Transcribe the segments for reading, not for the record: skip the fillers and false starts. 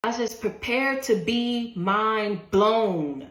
I says, prepare to be mind blown.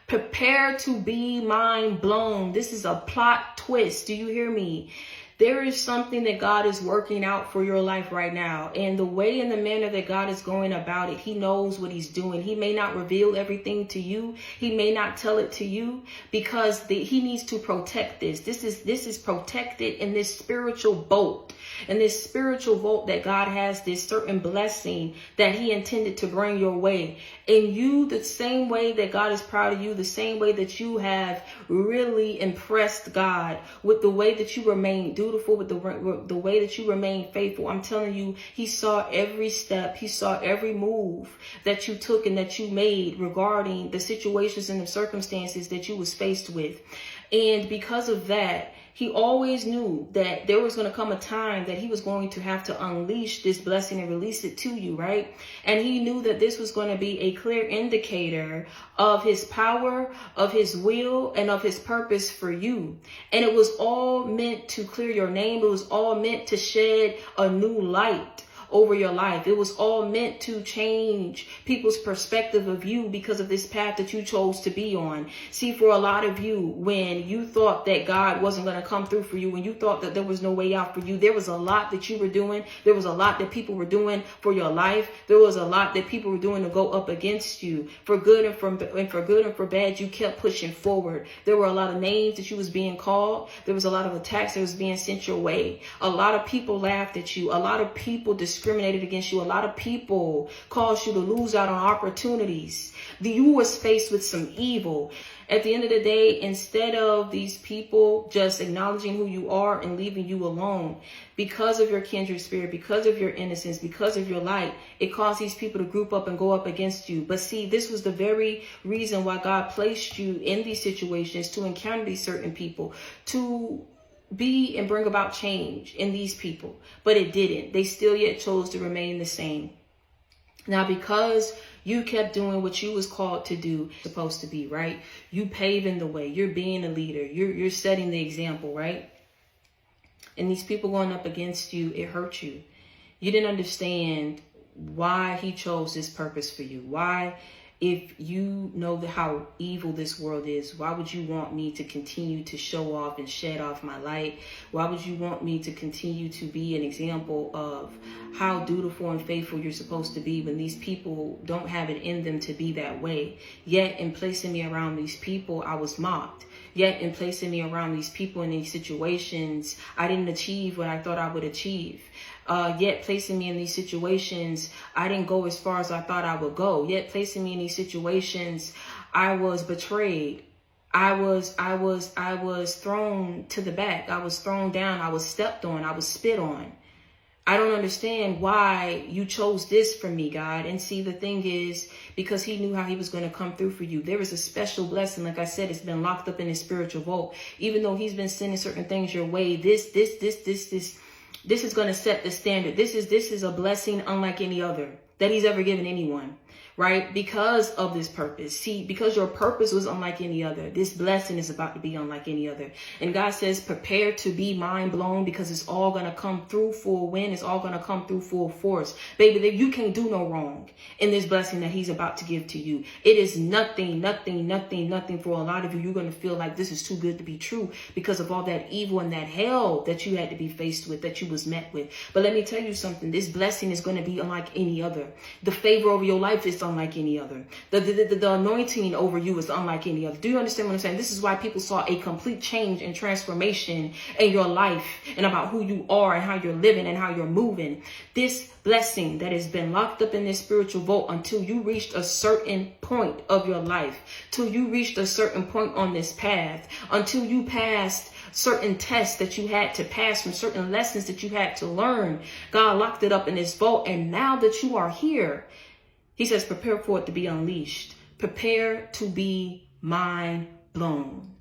Prepare to be mind blown. This is a plot twist. Do you hear me? There is something that God is working out for your life right now. And the way and the manner that God is going about it, he knows what he's doing. He may not reveal everything to you. He may not tell it to you because he needs to protect this. This is protected in this spiritual boat. In this spiritual vault that God has this certain blessing that he intended to bring your way. And you, the same way that God is proud of you, the same way that you have really impressed God with the way that you remain dutiful, with the way that you remain faithful. I'm telling you, he saw every step. He saw every move that you took and that you made regarding the situations and the circumstances that you was faced with. And because of that, he always knew that there was going to come a time that he was going to have to unleash this blessing and release it to you, right? And he knew that this was going to be a clear indicator of his power, of his will, and of his purpose for you. And it was all meant to clear your name. It was all meant to shed a new light over your life. It was all meant to change people's perspective of you because of this path that you chose to be on. See, for a lot of you, when you thought that God wasn't going to come through for you, when you thought that there was no way out for you, there was a lot that you were doing. There was a lot that people were doing for your life. There was a lot that people were doing to go up against you. For good and for bad, you kept pushing forward. There were a lot of names that you was being called. There was a lot of attacks that was being sent your way. A lot of people laughed at you. A lot of people discriminated against you. A lot of people caused you to lose out on opportunities. You was faced with some evil. At the end of the day, instead of these people just acknowledging who you are and leaving you alone, because of your kindred spirit, because of your innocence, because of your light, it caused these people to group up and go up against you. But see, this was the very reason why God placed you in these situations, to encounter these certain people, to be and bring about change in these people. But it didn't. They still yet chose to remain the same. Now, because you kept doing what you was called to do, supposed to be, right? You paving the way. You're being a leader. You're setting the example, right? And these people going up against you, it hurt you. You didn't understand why he chose this purpose for you. Why, if you know how evil this world is, why would you want me to continue to show off and shed off my light? Why would you want me to continue to be an example of how dutiful and faithful you're supposed to be when these people don't have it in them to be that way? Yet in placing me around these people, I was mocked. Yet in placing me around these people in these situations, I didn't achieve what I thought I would achieve. Yet placing me in these situations, I didn't go as far as I thought I would go. Yet placing me in these situations, I was betrayed. I was thrown to the back. I was thrown down. I was stepped on. I was spit on. I don't understand why you chose this for me, God. And see, the thing is, because he knew how he was going to come through for you. There is a special blessing. Like I said, it's been locked up in his spiritual vault. Even though he's been sending certain things your way, this is going to set the standard. This is a blessing unlike any other that he's ever given anyone, right? Because of this purpose. See, because your purpose was unlike any other, this blessing is about to be unlike any other. And God says, prepare to be mind blown, because it's all going to come through full wind. It's all going to come through full force. Baby, you can't do no wrong in this blessing that he's about to give to you. It is nothing for a lot of you. You're going to feel like this is too good to be true because of all that evil and that hell that you had to be faced with, that you was met with. But let me tell you something. This blessing is going to be unlike any other. The favor over your life is unlike any other. The anointing over you is unlike any other. Do you understand what I'm saying? This is why people saw a complete change and transformation in your life and about who you are and how you're living and how you're moving. This blessing that has been locked up in this spiritual vault until you reached a certain point of your life, till you reached a certain point on this path, until you passed certain tests that you had to pass, from certain lessons that you had to learn. God locked it up in this vault. And now that you are here, he says, prepare for it to be unleashed. Prepare to be mind blown.